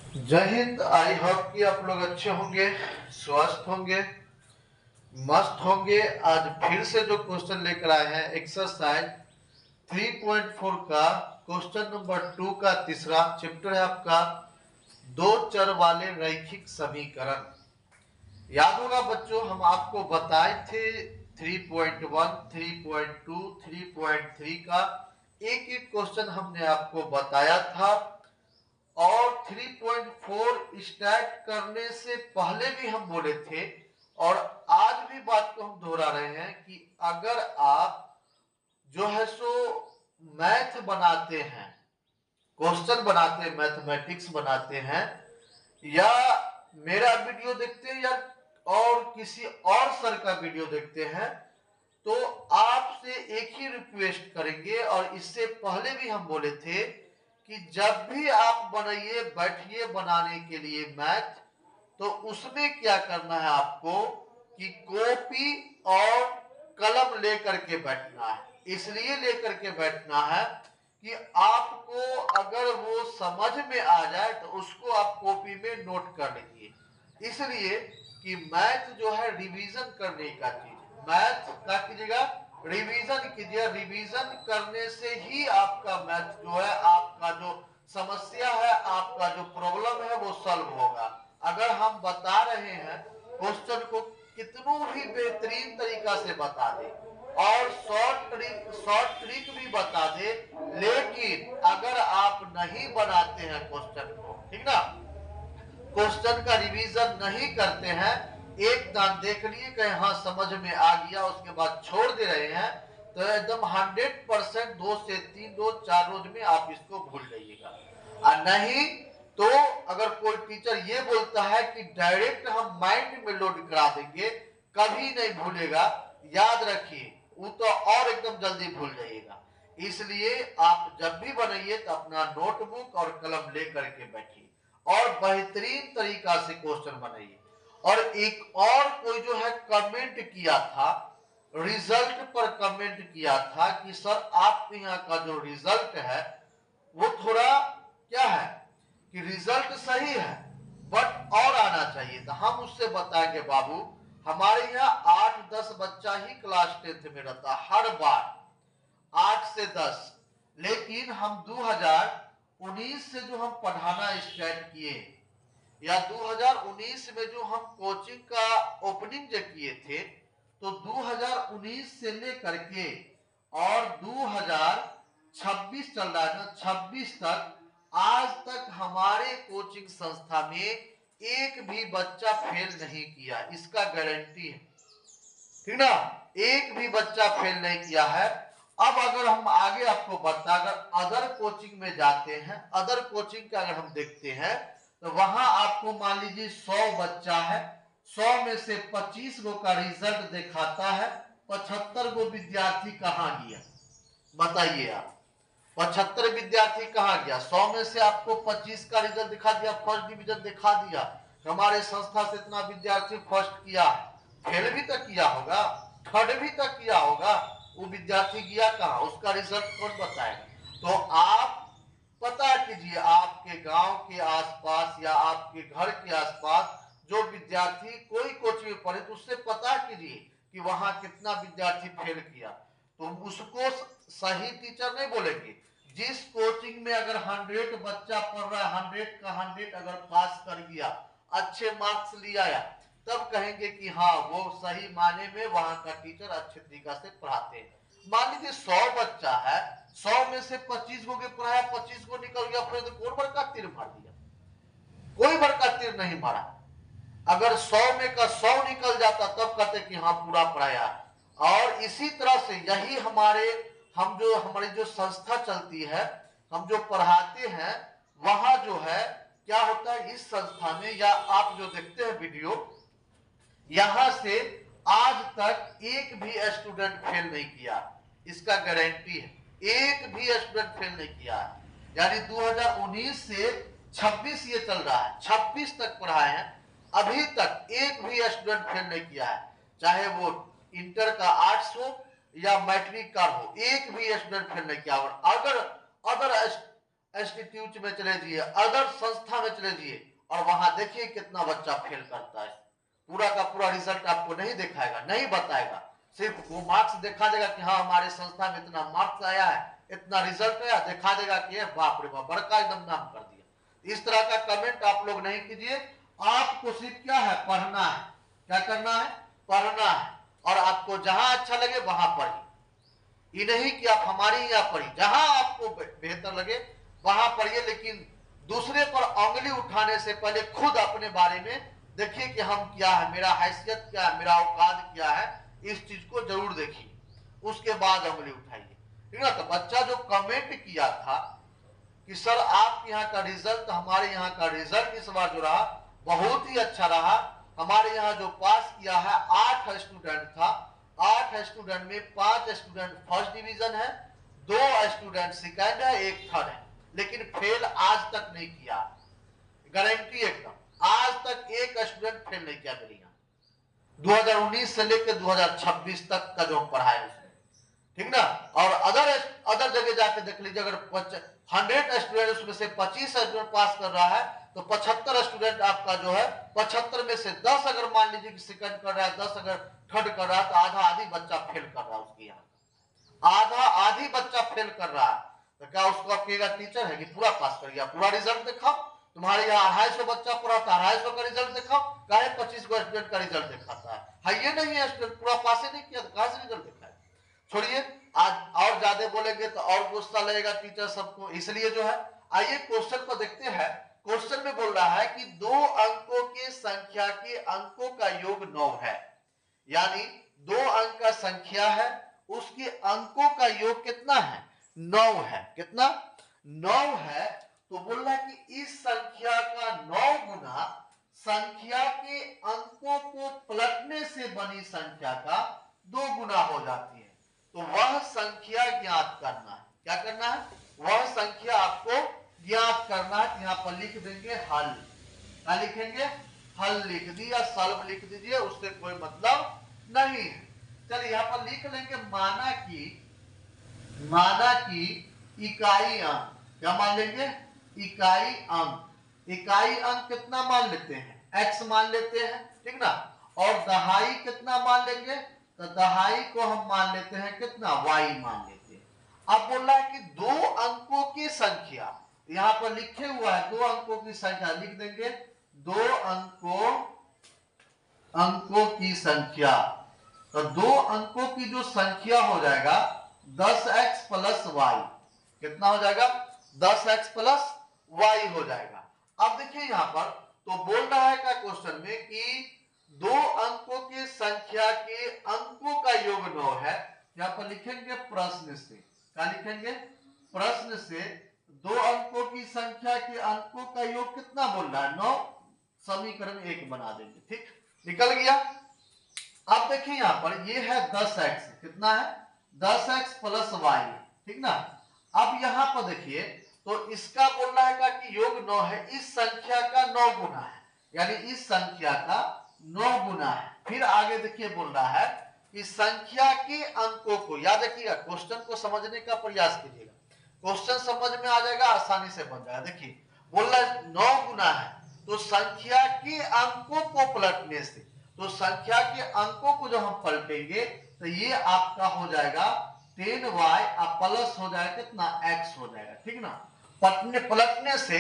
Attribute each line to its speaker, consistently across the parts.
Speaker 1: जय Hind. I hope कि आप लोग अच्छे होंगे, स्वस्थ होंगे, मस्त होंगे। आज फिर से जो क्वेश्चन लेकर आए हैं एक्सरसाइज 3.4 का क्वेश्चन नंबर 2 का तीसरा चैप्टर है आपका दो चर वाले रैखिक समीकरण। याद होगा बच्चों, हम आपको बताए थे 3.1, 3.2, 3.3 का एक एक क्वेश्चन हमने आपको बताया था। और 3.4 स्टार्ट करने से पहले भी हम बोले थे और आज भी बात को हम दोहरा रहे हैं कि अगर आप जो है सो मैथ बनाते हैं, क्वेश्चन बनाते हैं, मैथमेटिक्स बनाते हैं, या मेरा वीडियो देखते हैं या और किसी और सर का वीडियो देखते हैं, तो आपसे एक ही रिक्वेस्ट करेंगे। और इससे पहले भी हम बोले थे कि जब भी आप बनाइए, बैठिए बनाने के लिए मैथ, तो उसमें क्या करना है आपको कि कॉपी और कलम लेकर के बैठना है। इसलिए लेकर के बैठना है कि आपको अगर वो समझ में आ जाए तो उसको आप कॉपी में नोट कर लीजिए। इसलिए कि मैथ जो है रिवीजन करने का चीज, मैथ क्या कीजिएगा, रिवीजन कीजिए। रिवीजन करने से ही आपका मैथ जो है, आपका जो समस्या है, आपका जो प्रॉब्लम है वो सॉल्व होगा। अगर हम बता रहे हैं क्वेश्चन को कितनों भी बेहतरीन तरीका से बता दे और शॉर्ट ट्रिक भी बता दे, लेकिन अगर आप नहीं बनाते हैं क्वेश्चन को, ठीक ना, क्वेश्चन का रिवीजन नहीं करते हैं, एक दान देख लिए कहीं हाँ समझ में आ गया, उसके बाद छोड़ दे रहे हैं, तो एकदम 100% 2 से 3 रोज 4 रोज में आप इसको भूल जाइएगा। और नहीं तो अगर कोई टीचर ये बोलता है कि डायरेक्ट हम माइंड में लोड करा देंगे, कभी नहीं भूलेगा। याद रखिए, वो तो और एकदम जल्दी भूल जाइएगा। इसलिए आप जब भी बनाइए तो अपना नोटबुक और कलम लेकर के बैठिए और बेहतरीन तरीका से क्वेश्चन बनाइए। और एक और कोई जो है कमेंट किया था, रिजल्ट पर कमेंट किया था कि सर आपके यहाँ का जो रिजल्ट है वो थोड़ा क्या है कि रिजल्ट सही है बट और आना चाहिए था। हम उससे बताएंगे बाबू, हमारे यहाँ 8-10 बच्चा ही क्लास 10th में रहता हर बार, 8 से 10। लेकिन हम 2019 से जो हम पढ़ाना स्टार्ट किए, या 2019 में जो हम कोचिंग का ओपनिंग जो किए थे, तो 2019 से लेकर के और 2026 चल रहा है ना, 26 तक, आज तक हमारे कोचिंग संस्था में एक भी बच्चा फेल नहीं किया, इसका गारंटी है, ठीक ना, एक भी बच्चा फेल नहीं किया है। अब अगर हम आगे आपको बता, अगर अदर कोचिंग में जाते हैं, अदर कोचिंग का अगर हम देखते हैं, तो वहां आपको मान लीजिए 100 बच्चा है, 100 में से 25 गो का रिजल्ट दिखाता है, 75 गो विद्यार्थी कहाँ गया बताइए आप। 75 विद्यार्थी कहाँ गया? 100 में से आपको 25 का रिजल्ट दिखा दिया, फर्स्ट डिवीजन दिखा दिया, हमारे संस्था से इतना विद्यार्थी फर्स्ट किया, फेल भी तक किया होगा, थर्ड भी तक किया होगा, वो विद्यार्थी गया कहाँ? उसका रिजल्ट कौन बताएगा? तो आप पता कीजिए आपके गांव के आसपास या आपके घर के आसपास जो विद्यार्थी कोई कोचिंग में पढ़े, तो उससे पता कीजिए कि वहां कितना विद्यार्थी फेल किया। तो उसको सही टीचर नहीं बोलेंगे। जिस कोचिंग में अगर 100 बच्चा पढ़ रहा है, 100 का 100 अगर पास कर गया, अच्छे मार्क्स लिया, तब कहेंगे कि हाँ वो सही माने में वहां का टीचर अच्छे तरीका से पढ़ाते हैं। मान लीजिए 100 बच्चा है, 100 में से 25 गो के पढ़ाया, 25 गो निकल गया, फिर तो कौन बड़का तीर मार दिया? कोई बड़का तीर नहीं मारा। अगर 100 में का 100 निकल जाता तब कहते कि हाँ पूरा पढ़ाया। और इसी तरह से यही हमारी जो संस्था चलती है, हम जो पढ़ाते हैं, वहां जो है क्या होता है इस संस्था में, या आप जो देखते हैं वीडियो, यहां से आज तक एक भी स्टूडेंट फेल नहीं किया, इसका गारंटी है, एक भी स्टूडेंट फेल नहीं किया। यानी 2019 से 26 ये चल रहा है, 26 तक पढ़ाए हैं, अभी तक एक भी स्टूडेंट फेल नहीं किया है, चाहे वो इंटर का आर्ट्स हो या मैट्रिक का हो, एक भी स्टूडेंट फेल नहीं किया। और अगर अदर इंस्टीट्यूट में चले जाइए, अदर संस्था में चले जाइए, और वहां देखिए कितना बच्चा फेल करता है। पूरा का पूरा रिजल्ट आपको नहीं दिखाएगा, नहीं बताएगा, सिर्फ वो मार्क्स दिखा देगा कि हाँ हमारे संस्था में इतना मार्क्स आया है, इतना रिजल्ट आया, दिखा देगा कि बाप रे बाप बड़का एकदम नाम कर दिया। इस तरह का कमेंट आप लोग नहीं कीजिए। आपको सिर्फ क्या है, पढ़ना है। क्या करना है, पढ़ना है, और आपको जहां अच्छा लगे वहां पढ़िए। ये नहीं कि आप हमारे यहाँ पढ़िए, जहां आपको बेहतर लगे वहां पढ़िए, लेकिन दूसरे पर उंगली उठाने से पहले खुद अपने बारे में देखिए कि हम क्या है, मेरा हैसियत क्या है, मेरा औकात क्या है, इस चीज को जरूर देखिए, उसके बाद उंगली उठाइए, ठीक ना। तो बच्चा जो कमेंट किया था कि सर आपके यहाँ का रिजल्ट, हमारे यहाँ का रिजल्ट इस बार जो रहा बहुत ही अच्छा रहा, हमारे यहाँ जो पास किया है 8 स्टूडेंट था, 8 स्टूडेंट में 5 स्टूडेंट फर्स्ट डिवीजन है, 2 स्टूडेंट सेकंड है, 1 थर्ड है, लेकिन फेल आज तक नहीं किया, गारंटी एकदम, आज तक एक स्टूडेंट फेल नहीं किया मेरे यहाँ 2019 से लेकर 2026 तक का जो पढ़ा है उसने, ठीक ना। और अदर जगह जाके देख लीजिए, अगर 100 स्टूडेंट उसमें से 25 स्टूडेंट पास कर रहा है तो 75 स्टूडेंट आपका जो है, 75 में से 10 अगर मान लीजिए कि सेकंड कर रहा है, 10 अगर थर्ड कर रहा है, तो आधा आधी बच्चा फेल कर रहा है उसके यहाँ, आधा आधी बच्चा फेल कर रहा है। तो क्या उसको आप कहेगा टीचर है कि पूरा पास कर गया, पूरा रिजल्ट दिखाओ, तुम्हारे यहाँ 250 बच्चा पढ़ा था, 250 का रिजल्ट दिखाओ, कहे 25 को स्टूडेंट का रिजल्ट दिखाता है ये नहीं है, स्टूडेंट पूरा पास ही नहीं किया तो कहां से रिजल्ट दिखाए। छोड़िए, आज और ज्यादा बोलेंगे तो और गुस्सा लगेगा टीचर सबको, इसलिए जो है आइए क्वेश्चन को देखते हैं। क्वेश्चन में बोल रहा है कि 2 अंकों की संख्या के अंकों का योग 9 है, यानी 2 अंक का संख्या है, उसके अंकों का योग कितना है, 9 है। कितना, 9 है। तो बोल रहा है कि इस संख्या का 9 गुना संख्या के अंकों को पलटने से बनी संख्या का 2 गुना हो जाती है। तो वह संख्या ज्ञात करना है। क्या करना है, वह संख्या आपको ज्ञात करना है। यहां पर लिख देंगे हल। क्या लिखेंगे, हल लिख दिया, सॉल्व लिख दीजिए, उससे कोई मतलब नहीं है। चलिए यहां पर लिख लेंगे माना कि इकाई अंक, क्या मान लेंगे, इकाई अंक। इकाई अंक कितना मान लेते हैं, x मान लेते हैं, ठीक ना। और दहाई कितना मान लेंगे, तो दहाई को हम मान लेते हैं कितना, y मान लेते हैं। अब बोल रहा है कि 2 अंकों की संख्या, यहां पर लिखे हुआ है 2 अंकों की संख्या, लिख देंगे 2 अंकों की संख्या। तो 2 अंकों की जो संख्या हो जाएगा 10x प्लस वाई, कितना हो जाएगा, 10x प्लस वाई हो जाएगा। अब देखिए यहां पर तो बोल रहा है क्या क्वेश्चन में कि 2 अंकों की संख्या के अंकों का योग 9 है। यहां पर लिखेंगे प्रश्न से, क्या लिखेंगे, प्रश्न से 2 अंकों की संख्या के अंकों का योग कितना बोल रहा है, 9, समीकरण 1 बना देंगे, ठीक, निकल गया। अब देखिए यहां पर ये है 10x, कितना है, 10x प्लस वाई, ठीक ना। अब यहां पर देखिए तो इसका बोल रहा है कि योग 9 है, इस संख्या का 9 गुना है, यानी इस संख्या का 9 गुना है। फिर आगे देखिए बोल रहा है कि संख्या के अंकों को, याद रखिएगा क्वेश्चन को समझने का प्रयास कीजिएगा, क्वेश्चन समझ में आ जाएगा, आसानी से बन जाएगा। देखिए बोल रहा है 9 गुना है, तो संख्या के अंकों को पलटने से, तो संख्या के अंकों को जब हम पलटेंगे तो ये आपका हो जाएगा 10y प्लस हो जाएगा कितना, x हो जाएगा, ठीक ना। पलटने से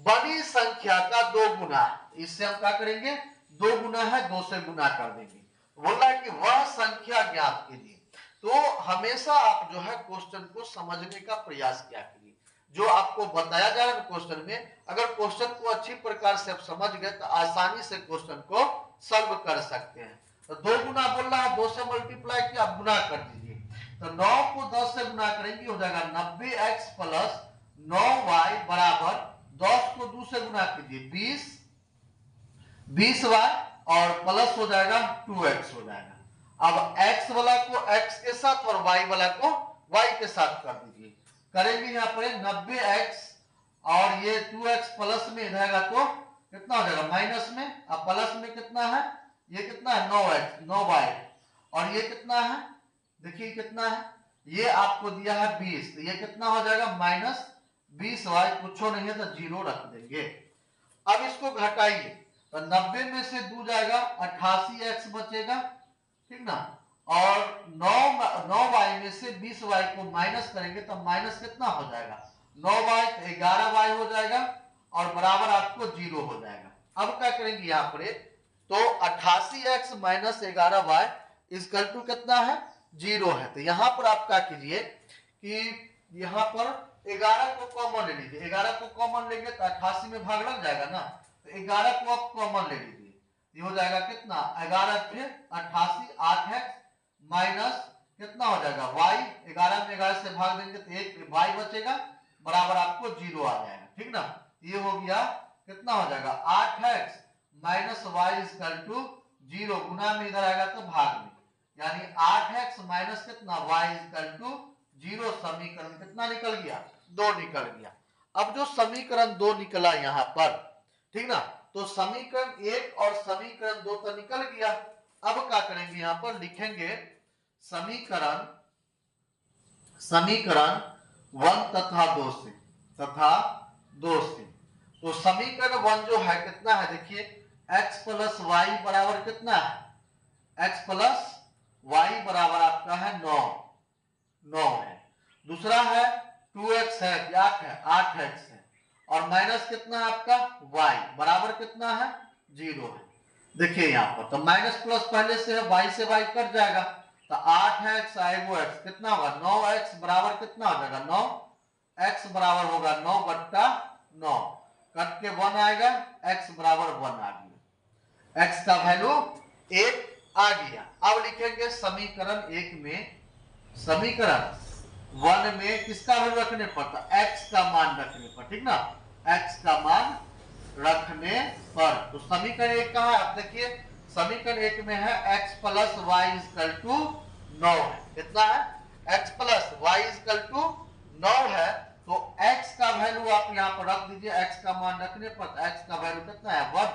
Speaker 1: बड़ी संख्या का 2 गुना है, इससे हम क्या करेंगे, 2 गुना है, 2 से गुना कर देंगे। बोल रहा है कि वह संख्या ज्ञात कीजिए। तो हमेशा आप जो है क्वेश्चन को समझने का प्रयास किया कीजिए, जो आपको बताया जा रहा है क्वेश्चन में, अगर क्वेश्चन को अच्छी प्रकार से आप समझ गए तो आसानी से क्वेश्चन को सॉल्व कर सकते हैं। तो 2 गुना बोल रहा है, 2 से मल्टीप्लाई किया, आप गुना कर दीजिए, तो 9 को 10 से गुना करेंगे हो जाएगा 90x प्लस 9y बराबर 10 को 2 से गुना कीजिए 20y और प्लस हो जाएगा 2x हो जाएगा। अब x वाला को x के साथ और y वाला को y के साथ कर दीजिए, करेंगे यहाँ पर 90x और ये 2x प्लस में रहेगा तो कितना हो जाएगा माइनस में, अब प्लस में कितना है, ये कितना है 9y और ये कितना है, देखिए कितना है, ये आपको दिया है 20, तो ये कितना हो जाएगा माइनस 20y कुछ नहीं है तो 0 रख देंगे। अब इसको घटाइए तो 90 में से 2 जाएगा 88x बचेगा, ठीक ना। और 9y में से 20y को माइनस करेंगे तो माइनस कितना हो जाएगा 9y, 11y हो जाएगा और बराबर आपको 0 हो जाएगा। अब क्या करेंगे यहाँ पर तो 88x minus 11y equal to कितना है 0 है। तो यहाँ पर आप क्या कीजिए कि यहाँ पर 11 को कॉमन ले लीजिए, 11 को कॉमन लेंगे तो 88 में भाग लग जाएगा ना, तो 11 को आप कॉमन ले लीजिए, ये हो जाएगा कितना 11 फिर 88 8x माइनस कितना हो जाएगा y, 11 में 11 से भाग देंगे तो 1 y बचेगा बराबर आपको 0 आ जाएगा, ठीक ना। ये हो गया कितना हो जाएगा 8x minus y equal to 0, गुना में इधर आएगा तो भाग में, यानी 8x माइनस कितना y इक्वल टू 0। समीकरण कितना निकल गया 2 निकल गया। अब जो समीकरण 2 निकला यहाँ पर, ठीक ना, तो समीकरण 1 और समीकरण 2 तो निकल गया। अब क्या करेंगे यहाँ पर लिखेंगे समीकरण 1 तथा 2 से। तो समीकरण 1 जो है कितना है देखिए x प्लस वाई बराबर कितना है, x प्लस वाई बराबर आपका है 9 है। दूसरा है 2x है, क्या है 8x है, और माइनस कितना है आपका y बराबर कितना है 0 है। देखिए यहाँ पर तो माइनस प्लस पहले से है, y से y कट जाएगा तो 8x आएगा x कितना होगा 9x बराबर कितना हो जाएगा 9, x बराबर होगा 9 बट्टा 9, कट के 1 आएगा, x बराबर 1 आ गया, x का वैल्यू 1 आ गया। अब लिखेंगे समीकरण 1 में, समीकरण 1 में किसका वैल्यू रखने पर, x का मान रखने पर, ठीक ना, x का मान रखने पर। तो समीकरण 1 कहां है आप देखिए, समीकरण 1 में है x plus y equal to 9 है, कितना है x plus y equal to 9 है। तो x का वैल्यू आप यहाँ पर रख दीजिए, x का मान रखने पर x का वैल्यू कितना है 1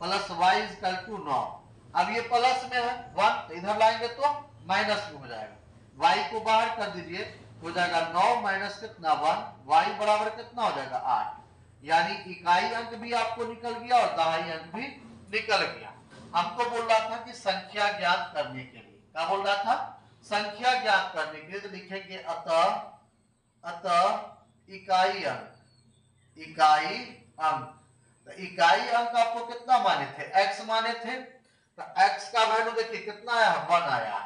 Speaker 1: प्लस वाई इक्वल टू 9। अब ये प्लस में है 1 तो इधर लाएंगे तो माइनस में हो जाएगा, y को बाहर कर दीजिए हो जाएगा 9 माइनस कितना 1, y बराबर कितना हो जाएगा 8, यानी इकाई अंक भी आपको निकल गया और दहाई अंक भी निकल गया। हमको बोल रहा था कि संख्या ज्ञात करने के लिए, क्या बोल रहा था संख्या ज्ञात करने के लिए, तो लिखेंगे अतः इकाई अंक। तो इकाई अंक आपको कितना माने थे x माने थे, तो x का वैल्यू देखिए कितना आया 1 आया,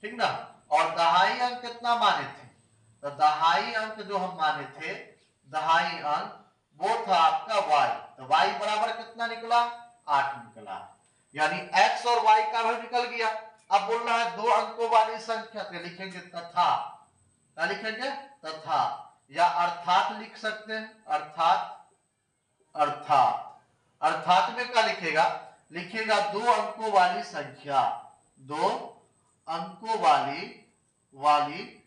Speaker 1: ठीक ना। और दहाई अंक कितना माने थे, तो दहाई अंक जो हम माने थे दहाई अंक वो था आपका y, तो y बराबर कितना निकला 8 निकला, यानी x और y का वैल्यू निकल गया। अब बोल रहा है 2 अंकों वाली संख्या, तो लिखेंगे तथा, क्या लिखेंगे तथा, या अर्थात लिख सकते हैं, अर्थात में क्या लिखेगा, लिखेगा 2 अंकों वाली संख्या, 2 अंकों वाली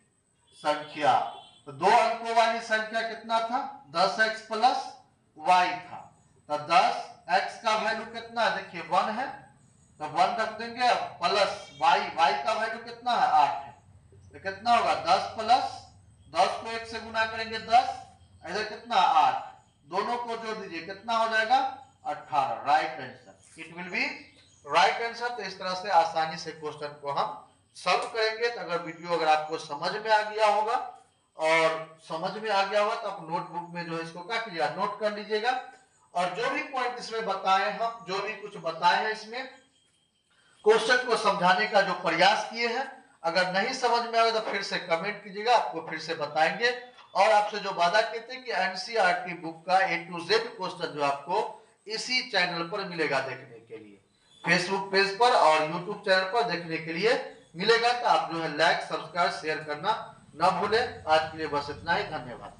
Speaker 1: संख्या। तो 2 अंकों वाली संख्या कितना था 10x प्लस y था, तो 10x का वैल्यू कितना है देखिए 1 है, तो 1 रख देंगे प्लस y का वैल्यू कितना है 8 है, तो कितना होगा 10 प्लस 10 को 1 से गुना करेंगे 10, ऐसे कितना 8, दोनों को जोड़ दीजिए कितना हो जाएगा 18, right answer, it will be right answer. तो इस तरह से आसानी से क्वेश्चन को हम सॉल्व करेंगे। तो अगर वीडियो अगर आपको समझ में आ गया होगा तो आप नोटबुक में जो है इसको क्या कीजिएगा नोट कर लीजिएगा, और जो भी पॉइंट इसमें बताए हम जो भी कुछ बताए हैं इसमें क्वेश्चन को समझाने का जो प्रयास किए हैं, अगर नहीं समझ में आए तो फिर से कमेंट कीजिएगा, आपको फिर से बताएंगे। और आपसे जो वादा कहते हैं कि एनसीईआरटी बुक का A to Z क्वेश्चन जो आपको इसी चैनल पर मिलेगा देखने के लिए, फेसबुक पेज पर और यूट्यूब चैनल पर देखने के लिए मिलेगा। तो आप जो है लाइक सब्सक्राइब शेयर करना ना भूलें। आज के लिए बस इतना ही, धन्यवाद।